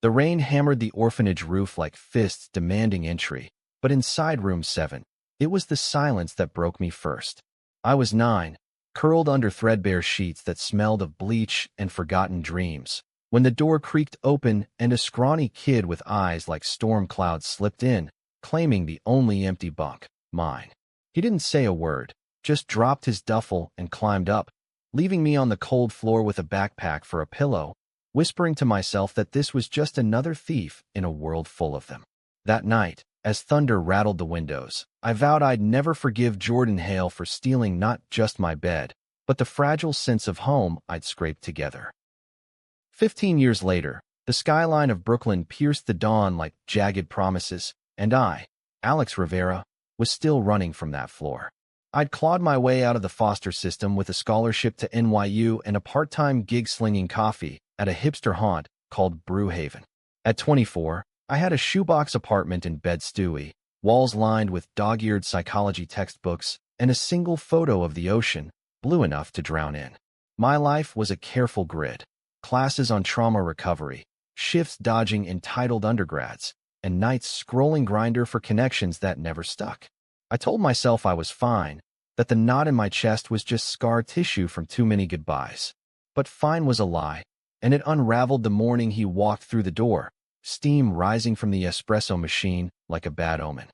The rain hammered the orphanage roof like fists demanding entry, but inside room 7, it was the silence that broke me first. I was 9, curled under threadbare sheets that smelled of bleach and forgotten dreams, when the door creaked open and a scrawny kid with eyes like storm clouds slipped in, claiming the only empty bunk, mine. He didn't say a word, just dropped his duffel and climbed up, leaving me on the cold floor with a backpack for a pillow, whispering to myself that this was just another thief in a world full of them. That night, as thunder rattled the windows, I vowed I'd never forgive Jordan Hale for stealing not just my bed, but the fragile sense of home I'd scraped together. 15 years later, the skyline of Brooklyn pierced the dawn like jagged promises, and I, Alex Rivera, was still running from that floor. I'd clawed my way out of the foster system with a scholarship to NYU and a part-time gig slinging coffee at a hipster haunt called Brewhaven. At 24, I had a shoebox apartment in Bed-Stuy, walls lined with dog-eared psychology textbooks, and a single photo of the ocean, blue enough to drown in. My life was a careful grid: classes on trauma recovery, shifts dodging entitled undergrads, and nights scrolling Grindr for connections that never stuck. I told myself I was fine, that the knot in my chest was just scar tissue from too many goodbyes. But fine was a lie, and it unraveled the morning he walked through the door, steam rising from the espresso machine like a bad omen.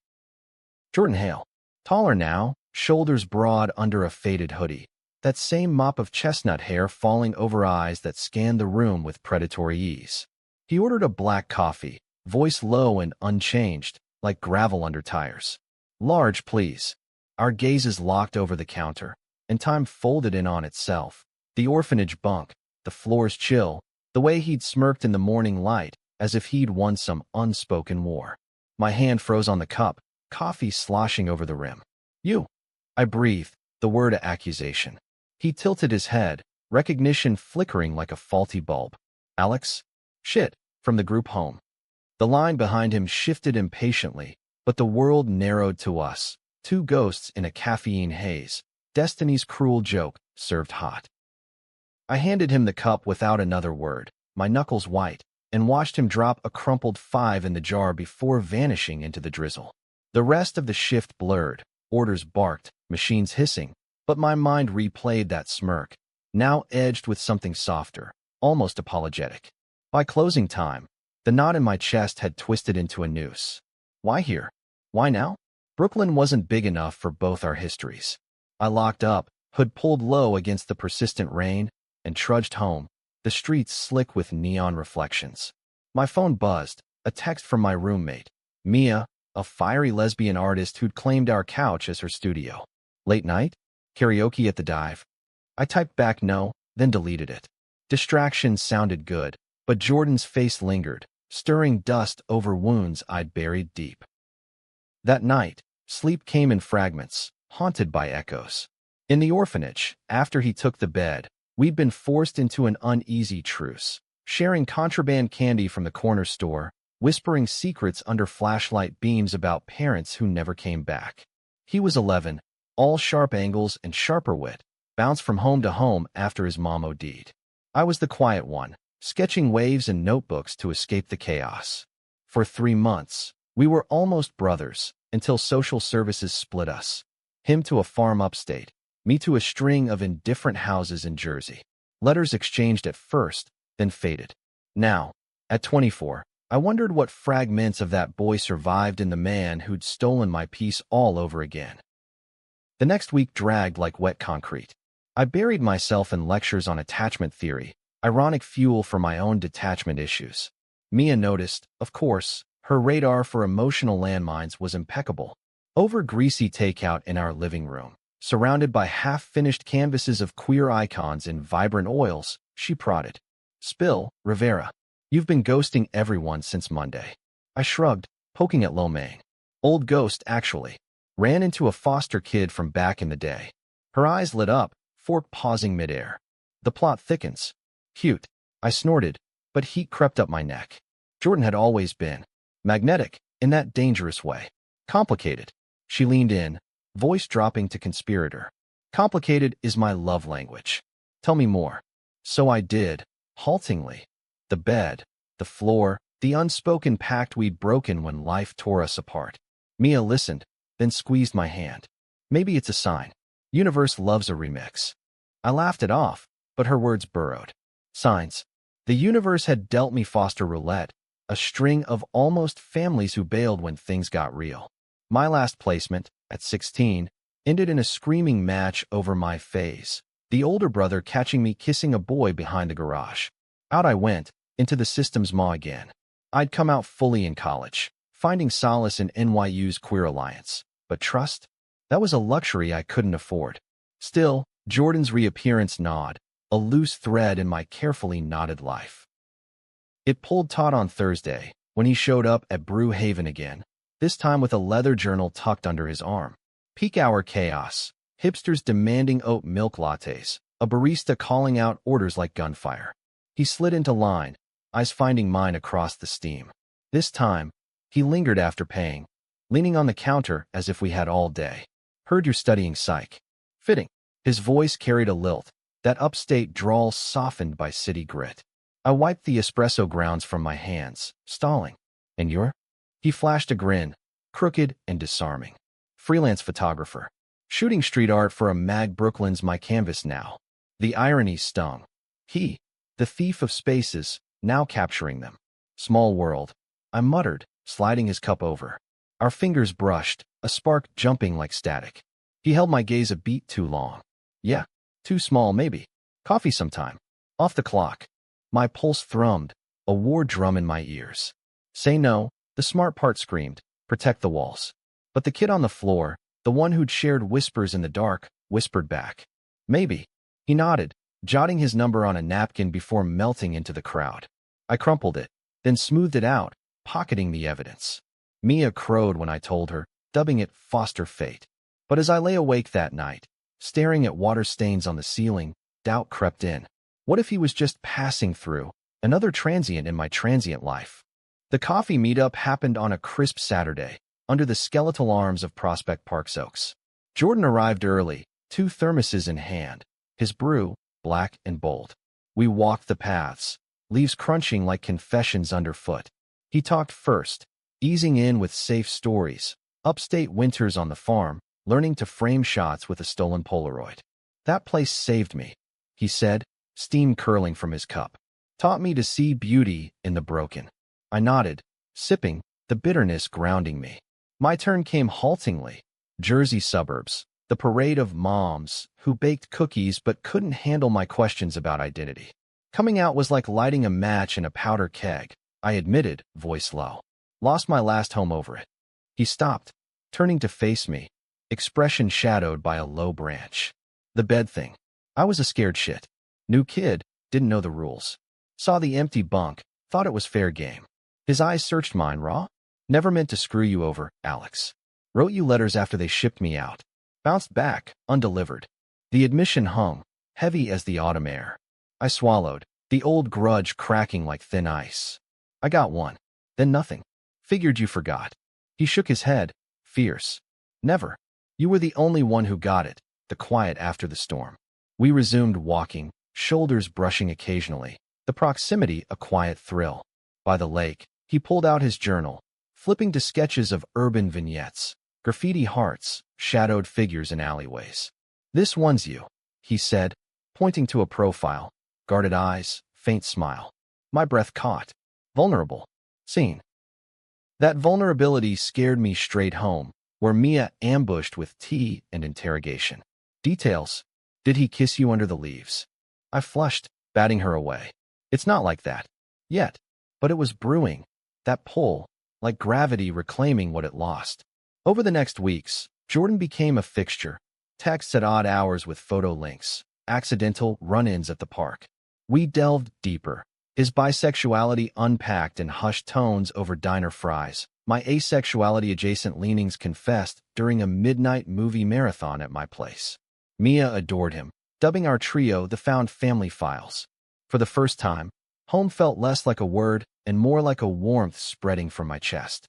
Jordan Hale, taller now, shoulders broad under a faded hoodie, that same mop of chestnut hair falling over eyes that scanned the room with predatory ease. He ordered a black coffee, voice low and unchanged, like gravel under tires. "Large, please." Our gazes locked over the counter, and time folded in on itself. The orphanage bunk, the floor's chill, the way he'd smirked in the morning light, as if he'd won some unspoken war. My hand froze on the cup, coffee sloshing over the rim. "You." I breathed, the word of accusation. He tilted his head, recognition flickering like a faulty bulb. "Alex?" "Shit," from the group home. The line behind him shifted impatiently, but the world narrowed to us, two ghosts in a caffeine haze, destiny's cruel joke, served hot. I handed him the cup without another word, my knuckles white, and watched him drop a crumpled 5 in the jar before vanishing into the drizzle. The rest of the shift blurred, orders barked, machines hissing, but my mind replayed that smirk, now edged with something softer, almost apologetic. By closing time, the knot in my chest had twisted into a noose. Why here? Why now? Brooklyn wasn't big enough for both our histories. I locked up, hood pulled low against the persistent rain, and trudged home, the streets slick with neon reflections. My phone buzzed, a text from my roommate, Mia, a fiery lesbian artist who'd claimed our couch as her studio. "Late night? Karaoke at the Dive?" I typed back no, then deleted it. Distraction sounded good, but Jordan's face lingered, stirring dust over wounds I'd buried deep. That night, sleep came in fragments, haunted by echoes. In the orphanage, after he took the bed, we'd been forced into an uneasy truce, sharing contraband candy from the corner store, whispering secrets under flashlight beams about parents who never came back. He was 11, all sharp angles and sharper wit, bounced from home to home after his mom OD'd. I was the quiet one, sketching waves in notebooks to escape the chaos. For 3 months, we were almost brothers, until social services split us. Him to a farm upstate, me to a string of indifferent houses in Jersey. Letters exchanged at first, then faded. Now, at 24, I wondered what fragments of that boy survived in the man who'd stolen my peace all over again. The next week dragged like wet concrete. I buried myself in lectures on attachment theory, ironic fuel for my own detachment issues. Mia noticed, of course. Her radar for emotional landmines was impeccable. Over greasy takeout in our living room, surrounded by half-finished canvases of queer icons in vibrant oils, she prodded. "Spill, Rivera. You've been ghosting everyone since Monday." I shrugged, poking at lo mein. "Old ghost, actually. Ran into a foster kid from back in the day." Her eyes lit up, fork pausing midair. "The plot thickens." "Cute." I snorted, but heat crept up my neck. Jordan had always been magnetic, in that dangerous way. "Complicated." She leaned in, voice dropping to conspirator. "Complicated is my love language. Tell me more." So I did, haltingly. The bed, the floor, the unspoken pact we'd broken when life tore us apart. Mia listened, then squeezed my hand. Maybe it's a sign. Universe loves a remix. I laughed it off, but her words burrowed. Signs. The universe had dealt me foster roulette, a string of almost families who bailed when things got real. My last placement, at 16, ended in a screaming match over my phase, the older brother catching me kissing a boy behind the garage. Out I went, into the system's maw again. I'd come out fully in college, finding solace in NYU's Queer Alliance. But trust? That was a luxury I couldn't afford. Still, Jordan's reappearance gnawed, a loose thread in my carefully knotted life. It pulled taut on Thursday, when he showed up at Brew Haven again, this time with a leather journal tucked under his arm. Peak hour chaos, hipsters demanding oat milk lattes, a barista calling out orders like gunfire. He slid into line, eyes finding mine across the steam. This time, he lingered after paying, leaning on the counter as if we had all day. Heard you're studying psych. Fitting. His voice carried a lilt, that upstate drawl softened by city grit. I wiped the espresso grounds from my hands, stalling. And you're? He flashed a grin, crooked and disarming. Freelance photographer. Shooting street art for a mag. Brooklyn's my canvas now. The irony stung. He, the thief of spaces, now capturing them. Small world. I muttered, sliding his cup over. Our fingers brushed, a spark jumping like static. He held my gaze a beat too long. Yeah, too small maybe. Coffee sometime. Off the clock. My pulse thrummed, a war drum in my ears. Say no, the smart part screamed, protect the walls. But the kid on the floor, the one who'd shared whispers in the dark, whispered back. Maybe. He nodded, jotting his number on a napkin before melting into the crowd. I crumpled it, then smoothed it out, pocketing the evidence. Mia crowed when I told her, dubbing it foster fate. But as I lay awake that night, staring at water stains on the ceiling, doubt crept in. What if he was just passing through, another transient in my transient life? The coffee meetup happened on a crisp Saturday, under the skeletal arms of Prospect Park's oaks. Jordan arrived early, 2 thermoses in hand, his brew, black and bold. We walked the paths, leaves crunching like confessions underfoot. He talked first, easing in with safe stories, upstate winters on the farm, learning to frame shots with a stolen Polaroid. That place saved me, he said, steam curling from his cup. Taught me to see beauty in the broken. I nodded, sipping, the bitterness grounding me. My turn came haltingly. Jersey suburbs, the parade of moms who baked cookies but couldn't handle my questions about identity. Coming out was like lighting a match in a powder keg, I admitted, voice low. Lost my last home over it. He stopped, turning to face me, expression shadowed by a low branch. The bed thing. I was a scared shit. New kid, didn't know the rules. Saw the empty bunk, thought it was fair game. His eyes searched mine raw. Never meant to screw you over, Alex. Wrote you letters after they shipped me out. Bounced back, undelivered. The admission hung, heavy as the autumn air. I swallowed, the old grudge cracking like thin ice. I got one. Then nothing. Figured you forgot. He shook his head, fierce. Never. You were the only one who got it, the quiet after the storm. We resumed walking, shoulders brushing occasionally, the proximity a quiet thrill. By the lake, he pulled out his journal, flipping to sketches of urban vignettes, graffiti hearts, shadowed figures in alleyways. This one's you, he said, pointing to a profile, guarded eyes, faint smile. My breath caught. Vulnerable. Seen. That vulnerability scared me straight home, where Mia ambushed with tea and interrogation. Details. Did he kiss you under the leaves? I flushed, batting her away. It's not like that. Yet. But it was brewing. That pull, like gravity reclaiming what it lost. Over the next weeks, Jordan became a fixture. Texts at odd hours with photo links. Accidental run-ins at the park. We delved deeper. His bisexuality unpacked in hushed tones over diner fries. My asexuality-adjacent leanings confessed during a midnight movie marathon at my place. Mia adored him, dubbing our trio the Found Family Files. For the first time, home felt less like a word and more like a warmth spreading from my chest.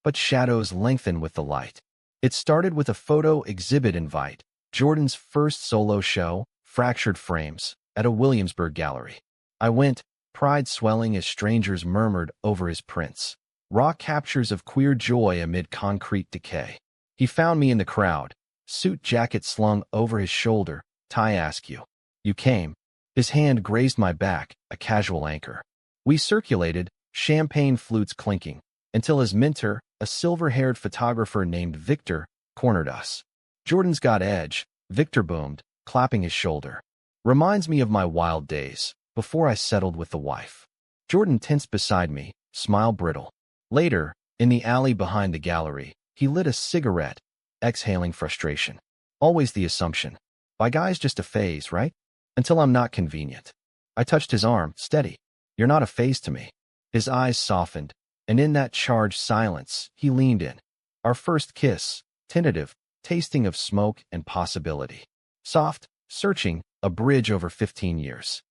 But shadows lengthened with the light. It started with a photo exhibit invite, Jordan's first solo show, Fractured Frames, at a Williamsburg gallery. I went, pride swelling as strangers murmured over his prints. Raw captures of queer joy amid concrete decay. He found me in the crowd, suit jacket slung over his shoulder, tie askew. You came. His hand grazed my back, a casual anchor. We circulated, champagne flutes clinking, until his mentor, a silver-haired photographer named Victor, cornered us. Jordan's got edge, Victor boomed, clapping his shoulder. Reminds me of my wild days, before I settled with the wife. Jordan tensed beside me, smile brittle. Later, in the alley behind the gallery, he lit a cigarette, exhaling frustration. Always the assumption. By guy's just a phase, right? Until I'm not convenient. I touched his arm, steady. You're not a phase to me. His eyes softened, and in that charged silence, he leaned in. Our first kiss, tentative, tasting of smoke and possibility. Soft, searching, a bridge over 15 years.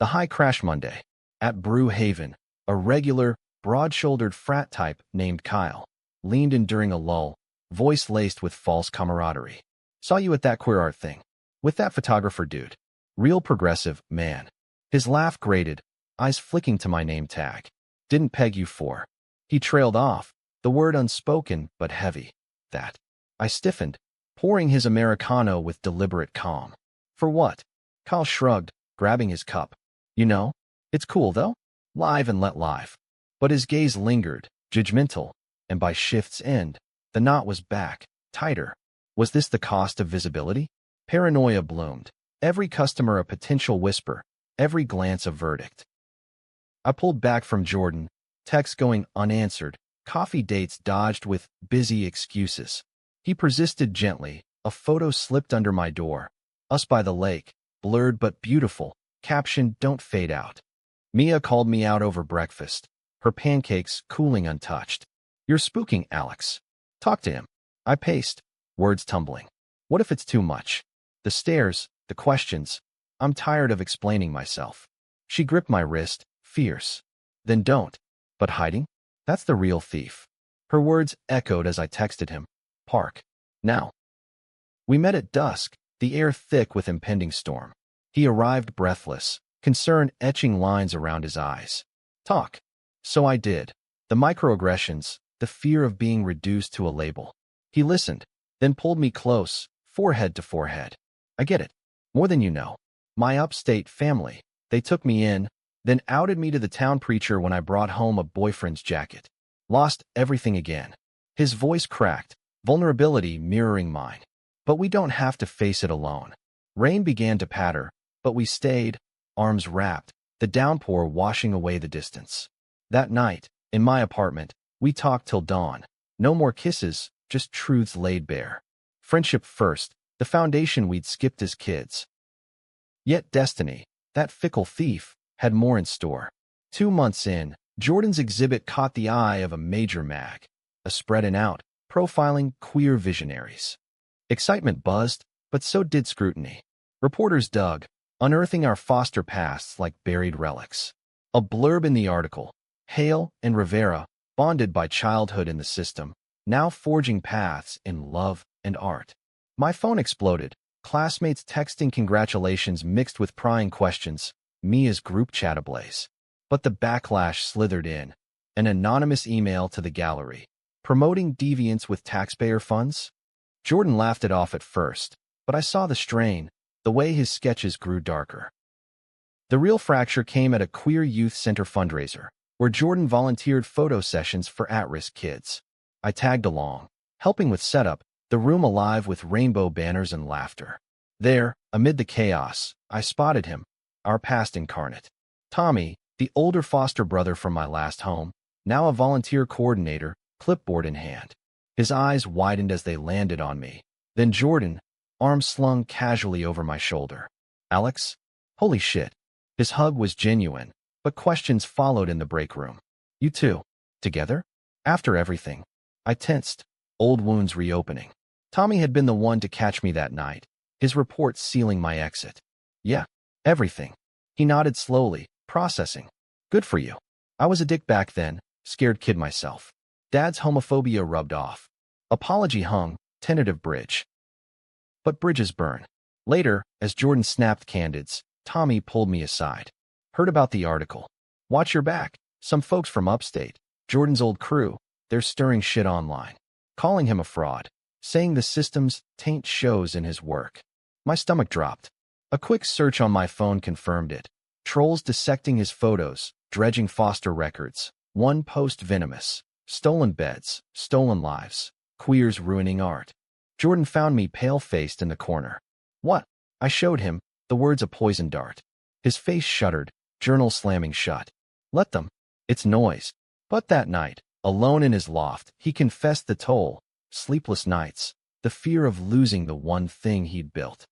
The high crash Monday. At Brew Haven, a regular, broad-shouldered frat type named Kyle leaned in during a lull, voice laced with false camaraderie. Saw you at that queer art thing. With that photographer dude. Real progressive, man. His laugh grated, eyes flicking to my name tag. Didn't peg you for. He trailed off, the word unspoken but heavy. That. I stiffened, pouring his Americano with deliberate calm. For what? Kyle shrugged, grabbing his cup. You know, it's cool though. Live and let live. But his gaze lingered, judgmental, and by shift's end, the knot was back, tighter. Was this the cost of visibility? Paranoia bloomed. Every customer a potential whisper, every glance a verdict. I pulled back from Jordan, texts going unanswered, coffee dates dodged with busy excuses. He persisted gently, a photo slipped under my door. Us by the lake, blurred but beautiful, caption don't fade out. Mia called me out over breakfast, her pancakes cooling untouched. You're spooking, Alex. Talk to him. I paced, words tumbling. What if it's too much? The stares, the questions. I'm tired of explaining myself. She gripped my wrist, fierce. Then don't. But hiding? That's the real thief. Her words echoed as I texted him. Park. Now. We met at dusk, the air thick with impending storm. He arrived breathless, concern etching lines around his eyes. Talk. So I did. The microaggressions, the fear of being reduced to a label. He listened, then pulled me close, forehead to forehead. I get it. More than you know. My upstate family. They took me in, then outed me to the town preacher when I brought home a boyfriend's jacket. Lost everything again. His voice cracked, vulnerability mirroring mine. But we don't have to face it alone. Rain began to patter, but we stayed, arms wrapped, the downpour washing away the distance. That night, in my apartment, we talked till dawn. No more kisses, just truths laid bare. Friendship first, the foundation we'd skipped as kids. Yet destiny, that fickle thief, had more in store. 2 months in, Jordan's exhibit caught the eye of a major mag, a spreading out, profiling queer visionaries. Excitement buzzed, but so did scrutiny. Reporters dug, unearthing our foster pasts like buried relics. A blurb in the article, Hale and Rivera, bonded by childhood in the system, now forging paths in love and art. My phone exploded, classmates texting congratulations mixed with prying questions, Mia's group chat ablaze. But the backlash slithered in, an anonymous email to the gallery, promoting deviance with taxpayer funds. Jordan laughed it off at first, but I saw the strain, the way his sketches grew darker. The real fracture came at a queer youth center fundraiser, where Jordan volunteered photo sessions for at-risk kids. I tagged along, helping with setup, the room alive with rainbow banners and laughter. There, amid the chaos, I spotted him, our past incarnate. Tommy, the older foster brother from my last home, now a volunteer coordinator, clipboard in hand. His eyes widened as they landed on me. Then Jordan, arms slung casually over my shoulder. Alex? Holy shit. His hug was genuine, but questions followed in the break room. You two? Together? After everything? I tensed, old wounds reopening. Tommy had been the one to catch me that night, his report sealing my exit. Yeah, everything. He nodded slowly, processing. Good for you. I was a dick back then, scared kid myself. Dad's homophobia rubbed off. Apology hung, tentative bridge. But bridges burn. Later, as Jordan snapped candids, Tommy pulled me aside. Heard about the article. Watch your back. Some folks from upstate, Jordan's old crew, they're stirring shit online, calling him a fraud, saying the systems taint shows in his work. My stomach dropped. A quick search on my phone confirmed it. Trolls dissecting his photos, dredging foster records. One post venomous. Stolen beds, stolen lives. Queers ruining art. Jordan found me pale-faced in the corner. What? I showed him, the words a poison dart. His face shuddered, journal slamming shut. Let them. It's noise. But that night, alone in his loft, he confessed the toll. Sleepless nights. The fear of losing the one thing he'd built.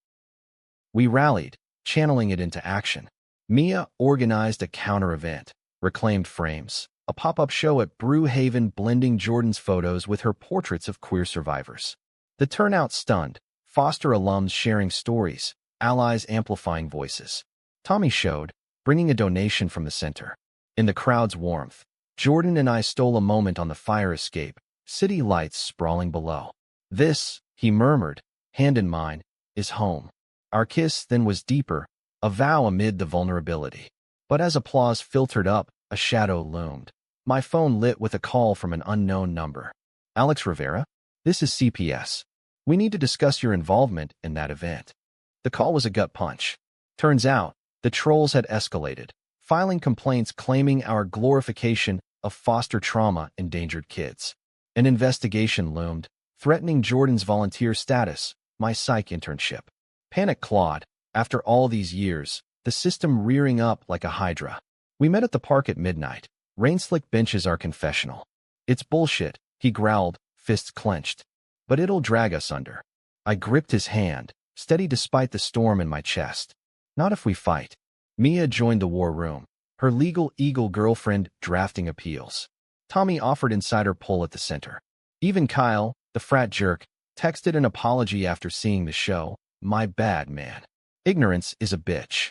We rallied, channeling it into action. Mia organized a counter-event, reclaimed frames, a pop-up show at Brew Haven blending Jordan's photos with her portraits of queer survivors. The turnout stunned, foster alums sharing stories, allies amplifying voices. Tommy showed, bringing a donation from the center. In the crowd's warmth, Jordan and I stole a moment on the fire escape, city lights sprawling below. This, he murmured, hand in mine, is home. Our kiss then was deeper, a vow amid the vulnerability. But as applause filtered up, a shadow loomed. My phone lit with a call from an unknown number. Alex Rivera? This is CPS. We need to discuss your involvement in that event. The call was a gut punch. Turns out, the trolls had escalated, filing complaints claiming our glorification of foster trauma-endangered kids. An investigation loomed, threatening Jordan's volunteer status, my psych internship. Panic clawed, after all these years, the system rearing up like a hydra. We met at the park at midnight. Rain-slick benches our confessional. It's bullshit, he growled, fists clenched. But it'll drag us under. I gripped his hand, steady despite the storm in my chest. Not if we fight. Mia joined the war room, her legal eagle girlfriend drafting appeals. Tommy offered insider pull at the center. Even Kyle, the frat jerk, texted an apology after seeing the show. My bad, man. Ignorance is a bitch.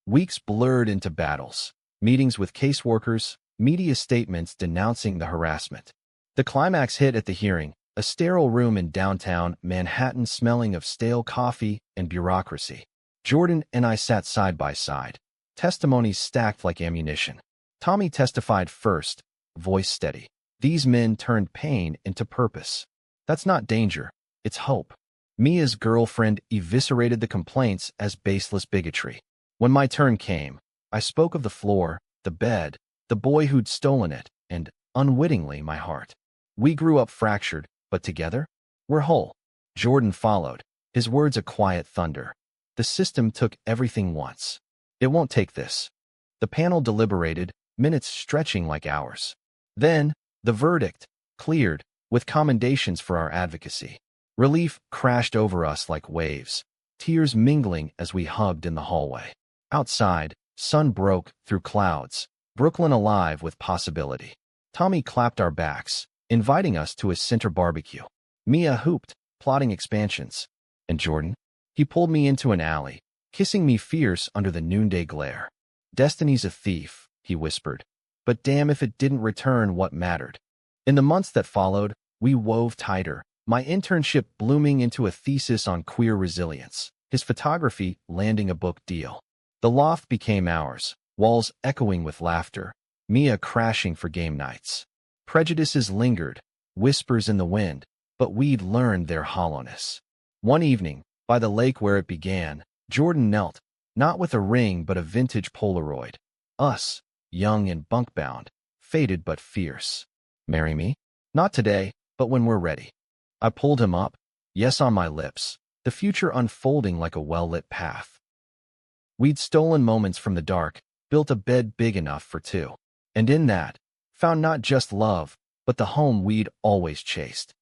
Weeks blurred into battles, meetings with caseworkers, media statements denouncing the harassment. The climax hit at the hearing, a sterile room in downtown Manhattan smelling of stale coffee and bureaucracy. Jordan and I sat side by side, testimonies stacked like ammunition. Tommy testified first, voice steady. These men turned pain into purpose. That's not danger, it's hope. Mia's girlfriend eviscerated the complaints as baseless bigotry. When my turn came, I spoke of the floor, the bed, the boy who'd stolen it, and, unwittingly, my heart. We grew up fractured, but together, we're whole. Jordan followed, his words a quiet thunder. The system took everything once. It won't take this. The panel deliberated, minutes stretching like hours. Then, the verdict, cleared, with commendations for our advocacy. Relief crashed over us like waves, tears mingling as we hugged in the hallway. Outside, sun broke through clouds, Brooklyn alive with possibility. Tommy clapped our backs, inviting us to his center barbecue. Mia hooped, plotting expansions. And Jordan? He pulled me into an alley, kissing me fierce under the noonday glare. Destiny's a thief, he whispered. But damn if it didn't return what mattered. In the months that followed, we wove tighter, my internship blooming into a thesis on queer resilience, his photography landing a book deal. The loft became ours, walls echoing with laughter, Mia crashing for game nights. Prejudices lingered, whispers in the wind, but we'd learned their hollowness. One evening, by the lake where it began, Jordan knelt, not with a ring but a vintage Polaroid. Us, young and bunk-bound, faded but fierce. Marry me? Not today, but when we're ready. I pulled him up, yes on my lips, the future unfolding like a well-lit path. We'd stolen moments from the dark, built a bed big enough for two. And in that, found not just love, but the home we'd always chased.